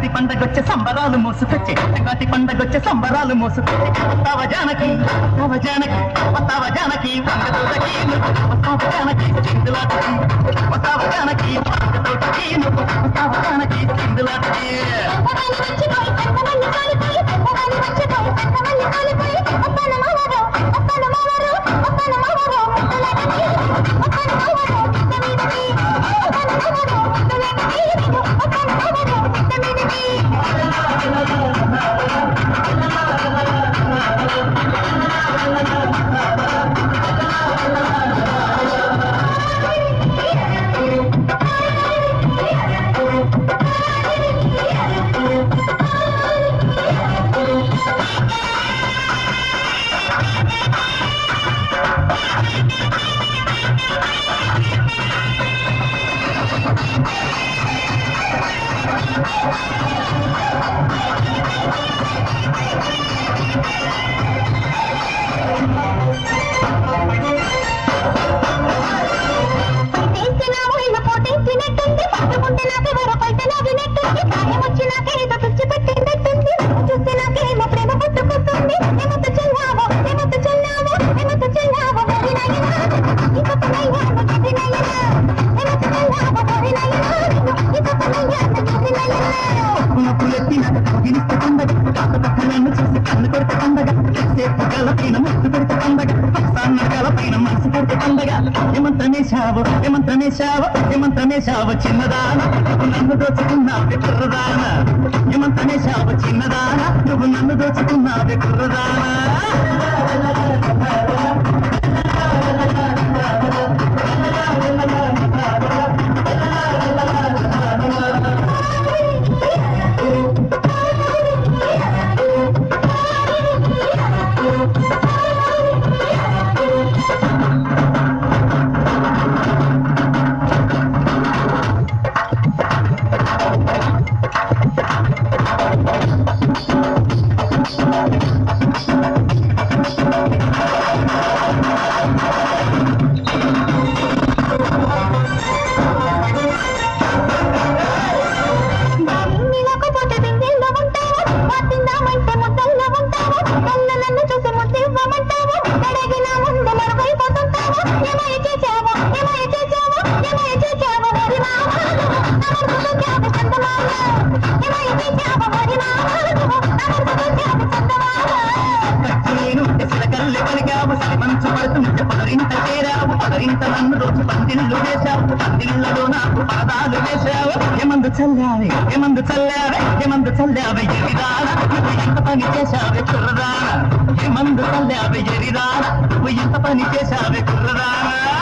సంక్రాంతి పండగొచ్చే సంబరాలు మోసుకొచ్చే సంక్రాంతి పండగొచ్చే సంబరాలు మోసుకొచ్చే వస్తావ జానకి వస్తావ జానకి వస్తావ జానకి వంగతోటకి వస్తావ జానకి సింధులాటకి వస్తావ జానకి వంగతోటకి వస్తావ జానకి సింధులాటకి ఏమంతమేశావు చిన్నదాన నన్ను దోచుకున్నావే కుర్రదాన ఏమంతమేశావు చిన్నదాన నువ్వు నన్ను దోచుకున్నావే కుర్రదాన ఏమందు చల్లావే ఎరిదాన నువ్వు ఎంత పని చేశావే కుర్రదాన ఏమందు చల్లావే ఎరిదాన నువ్వు ఎంత పని చేశావే కుర్రదాన